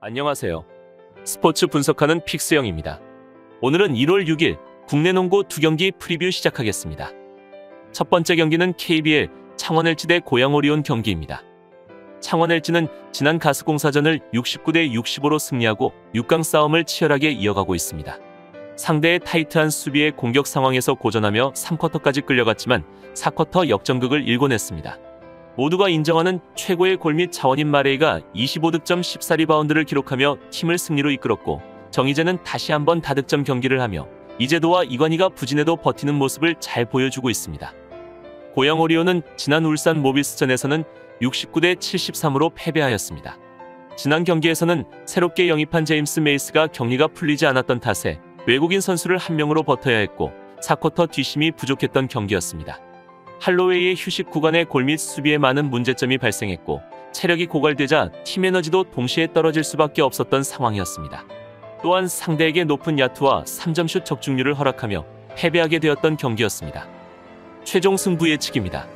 안녕하세요. 스포츠 분석하는 픽스영입니다. 오늘은 1월 6일 국내 농구 2경기 프리뷰 시작하겠습니다. 첫 번째 경기는 KBL 창원 LG 대 고양 오리온 경기입니다. 창원 LG는 지난 가스공사전을 69대 65로 승리하고 6강 싸움을 치열하게 이어가고 있습니다. 상대의 타이트한 수비의 공격 상황에서 고전하며 3쿼터까지 끌려갔지만 4쿼터 역전극을 일궈냈습니다. 모두가 인정하는 최고의 골 및 자원인 마레이가 25득점 14리바운드를 기록하며 팀을 승리로 이끌었고, 정희재는 다시 한번 다득점 경기를 하며 이재도와 이관희가 부진해도 버티는 모습을 잘 보여주고 있습니다. 고양 오리온은 지난 울산 모비스전에서는 69대 73으로 패배하였습니다. 지난 경기에서는 새롭게 영입한 제임스 메이스가 격리가 풀리지 않았던 탓에 외국인 선수를 한 명으로 버텨야 했고 4쿼터 뒷심이 부족했던 경기였습니다. 할로웨이의 휴식 구간에 골 및 수비에 많은 문제점이 발생했고 체력이 고갈되자 팀 에너지도 동시에 떨어질 수밖에 없었던 상황이었습니다. 또한 상대에게 높은 야투와 3점슛 적중률을 허락하며 패배하게 되었던 경기였습니다. 최종 승부 예측입니다.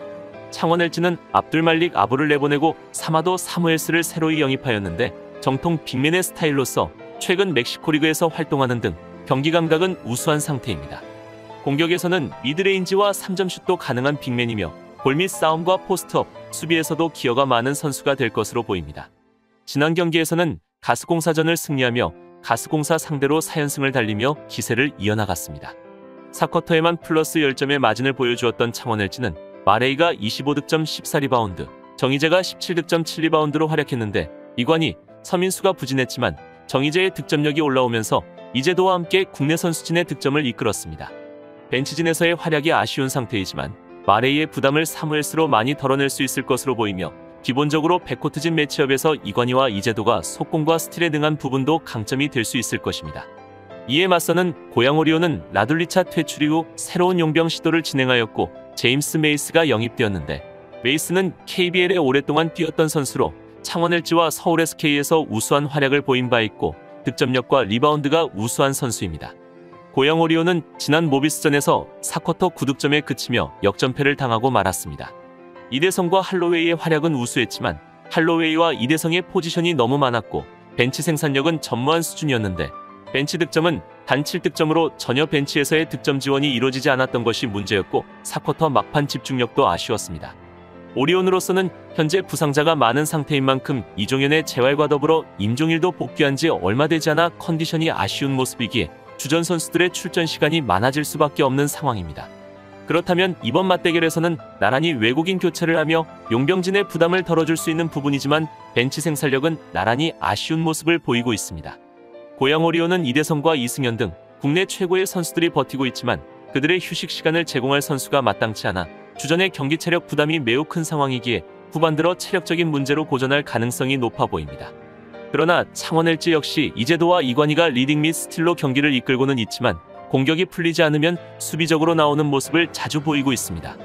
창원 LG는 압둘말릭 아부를 내보내고 사마도 사무엘스를 새로이 영입하였는데 정통 빅맨의 스타일로서 최근 멕시코 리그에서 활동하는 등 경기 감각은 우수한 상태입니다. 공격에서는 미드레인지와 3점슛도 가능한 빅맨이며 골 및 싸움과 포스트업, 수비에서도 기여가 많은 선수가 될 것으로 보입니다. 지난 경기에서는 가스공사전을 승리하며 가스공사 상대로 4연승을 달리며 기세를 이어나갔습니다. 4쿼터에만 플러스 10점의 마진을 보여주었던 창원 LG는 마레이가 25득점 14리바운드, 정희재가 17득점 7리바운드로 활약했는데 이관희, 서민수가 부진했지만 정희재의 득점력이 올라오면서 이재도와 함께 국내 선수진의 득점을 이끌었습니다. 벤치진에서의 활약이 아쉬운 상태이지만 마레이의 부담을 사무엘스로 많이 덜어낼 수 있을 것으로 보이며 기본적으로 백코트진 매치업에서 이관희와 이재도가 속공과 스틸에 등한 부분도 강점이 될 수 있을 것입니다. 이에 맞서는 고양 오리온은 라둘리차 퇴출 이후 새로운 용병 시도를 진행하였고 제임스 메이스가 영입되었는데 메이스는 KBL에 오랫동안 뛰었던 선수로 창원 LG와 서울 SK에서 우수한 활약을 보인 바 있고 득점력과 리바운드가 우수한 선수입니다. 고양 오리온은 지난 모비스전에서 4쿼터 9득점에 그치며 역전패를 당하고 말았습니다. 이대성과 할로웨이의 활약은 우수했지만 할로웨이와 이대성의 포지션이 너무 많았고 벤치 생산력은 전무한 수준이었는데 벤치 득점은 단 7득점으로 전혀 벤치에서의 득점 지원이 이루어지지 않았던 것이 문제였고 4쿼터 막판 집중력도 아쉬웠습니다. 오리온으로서는 현재 부상자가 많은 상태인 만큼 이종현의 재활과 더불어 임종일도 복귀한 지 얼마 되지 않아 컨디션이 아쉬운 모습이기에 주전 선수들의 출전 시간이 많아질 수밖에 없는 상황입니다. 그렇다면 이번 맞대결에서는 나란히 외국인 교체를 하며 용병진의 부담을 덜어줄 수 있는 부분이지만 벤치 생산력은 나란히 아쉬운 모습을 보이고 있습니다. 고양 오리온은 이대성과 이승현 등 국내 최고의 선수들이 버티고 있지만 그들의 휴식 시간을 제공할 선수가 마땅치 않아 주전의 경기 체력 부담이 매우 큰 상황이기에 후반 들어 체력적인 문제로 고전할 가능성이 높아 보입니다. 그러나 창원 LG 역시 이재도와 이관희가 리딩 및 스틸로 경기를 이끌고는 있지만 공격이 풀리지 않으면 수비적으로 나오는 모습을 자주 보이고 있습니다.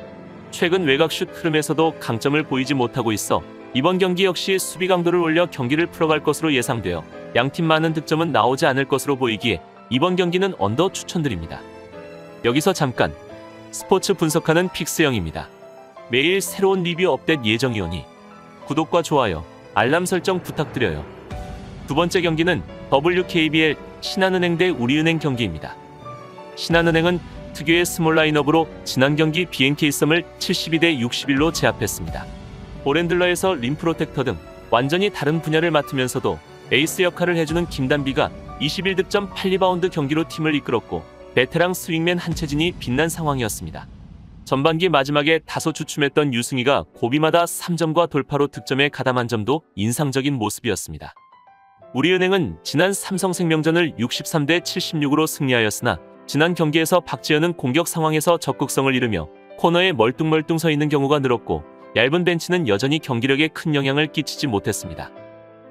최근 외곽슛 흐름에서도 강점을 보이지 못하고 있어 이번 경기 역시 수비 강도를 올려 경기를 풀어갈 것으로 예상되어 양팀 많은 득점은 나오지 않을 것으로 보이기에 이번 경기는 언더 추천드립니다. 여기서 잠깐 스포츠 분석하는 픽스영입니다. 매일 새로운 리뷰 업데이트 예정이오니 구독과 좋아요, 알람 설정 부탁드려요. 두 번째 경기는 WKBL 신한은행 대 우리은행 경기입니다. 신한은행은 특유의 스몰 라인업으로 지난 경기 BNK썸을 72대 61로 제압했습니다. 볼핸들러에서 림 프로텍터 등 완전히 다른 분야를 맡으면서도 에이스 역할을 해주는 김단비가 21득점 8리바운드 경기로 팀을 이끌었고 베테랑 스윙맨 한채진이 빛난 상황이었습니다. 전반기 마지막에 다소 주춤했던 유승희가 고비마다 3점과 돌파로 득점에 가담한 점도 인상적인 모습이었습니다. 우리은행은 지난 삼성생명전을 63대 76으로 승리하였으나 지난 경기에서 박지현은 공격 상황에서 적극성을 잃으며 코너에 멀뚱멀뚱 서 있는 경우가 늘었고 얇은 벤치는 여전히 경기력에 큰 영향을 끼치지 못했습니다.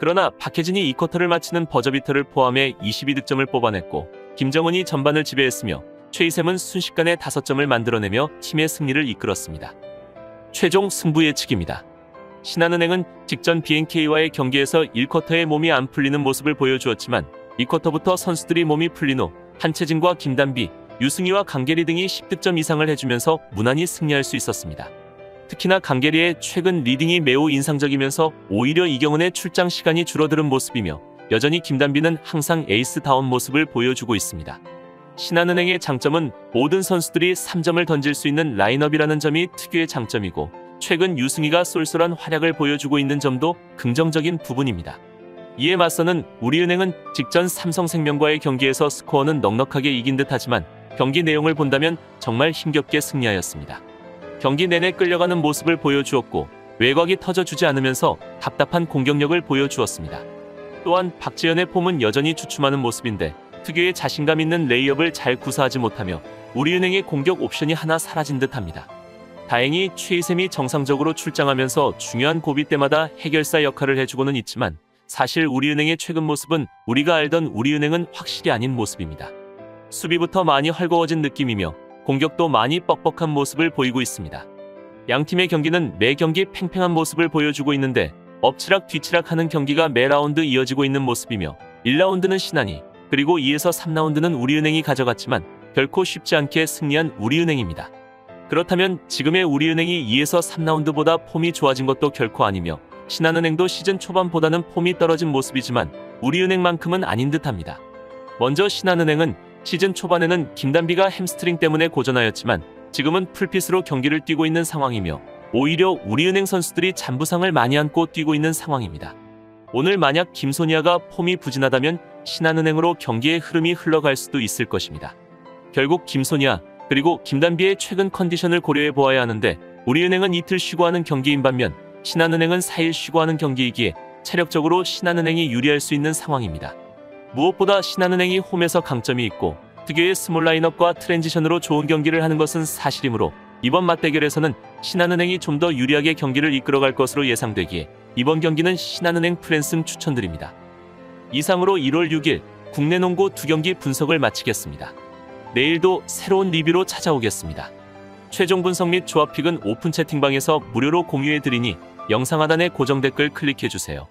그러나 박혜진이 2쿼터를 마치는 버저비터를 포함해 22득점을 뽑아냈고 김정은이 전반을 지배했으며 최희샘은 순식간에 5점을 만들어내며 팀의 승리를 이끌었습니다. 최종 승부 예측입니다. 신한은행은 직전 BNK와의 경기에서 1쿼터에 몸이 안 풀리는 모습을 보여주었지만 2쿼터부터 선수들이 몸이 풀린 후 한채진과 김단비, 유승희와 강계리 등이 10득점 이상을 해주면서 무난히 승리할 수 있었습니다. 특히나 강계리의 최근 리딩이 매우 인상적이면서 오히려 이경은의 출장 시간이 줄어드는 모습이며 여전히 김단비는 항상 에이스다운 모습을 보여주고 있습니다. 신한은행의 장점은 모든 선수들이 3점을 던질 수 있는 라인업이라는 점이 특유의 장점이고, 최근 유승희가 쏠쏠한 활약을 보여주고 있는 점도 긍정적인 부분입니다. 이에 맞서는 우리은행은 직전 삼성생명과의 경기에서 스코어는 넉넉하게 이긴 듯하지만 경기 내용을 본다면 정말 힘겹게 승리하였습니다. 경기 내내 끌려가는 모습을 보여주었고, 외곽이 터져주지 않으면서 답답한 공격력을 보여주었습니다. 또한 박지현의 폼은 여전히 주춤하는 모습인데, 특유의 자신감 있는 레이업을 잘 구사하지 못하며 우리은행의 공격 옵션이 하나 사라진 듯합니다. 다행히 최희샘이 정상적으로 출장하면서 중요한 고비 때마다 해결사 역할을 해주고는 있지만, 사실 우리은행의 최근 모습은 우리가 알던 우리은행은 확실히 아닌 모습입니다. 수비부터 많이 헐거워진 느낌이며 공격도 많이 뻑뻑한 모습을 보이고 있습니다. 양팀의 경기는 매 경기 팽팽한 모습을 보여주고 있는데, 엎치락 뒤치락 하는 경기가 매 라운드 이어지고 있는 모습이며 1라운드는 신한이, 그리고 2에서 3라운드는 우리은행이 가져갔지만 결코 쉽지 않게 승리한 우리은행입니다. 그렇다면 지금의 우리은행이 2에서 3라운드보다 폼이 좋아진 것도 결코 아니며, 신한은행도 시즌 초반보다는 폼이 떨어진 모습이지만 우리은행만큼은 아닌 듯합니다. 먼저 신한은행은 시즌 초반에는 김단비가 햄스트링 때문에 고전하였지만 지금은 풀핏으로 경기를 뛰고 있는 상황이며, 오히려 우리은행 선수들이 잔부상을 많이 안고 뛰고 있는 상황입니다. 오늘 만약 김소니아가 폼이 부진하다면 신한은행으로 경기의 흐름이 흘러갈 수도 있을 것입니다. 결국 김소니아 그리고 김단비의 최근 컨디션을 고려해 보아야 하는데, 우리은행은 이틀 쉬고 하는 경기인 반면 신한은행은 4일 쉬고 하는 경기이기에 체력적으로 신한은행이 유리할 수 있는 상황입니다. 무엇보다 신한은행이 홈에서 강점이 있고 특유의 스몰 라인업과 트랜지션으로 좋은 경기를 하는 것은 사실이므로, 이번 맞대결에서는 신한은행이 좀 더 유리하게 경기를 이끌어갈 것으로 예상되기에 이번 경기는 신한은행 프랜승 추천드립니다. 이상으로 1월 6일 국내 농구 2경기 분석을 마치겠습니다. 내일도 새로운 리뷰로 찾아오겠습니다. 최종 분석 및 조합픽은 오픈 채팅방에서 무료로 공유해드리니 영상 하단의 고정 댓글 클릭해주세요.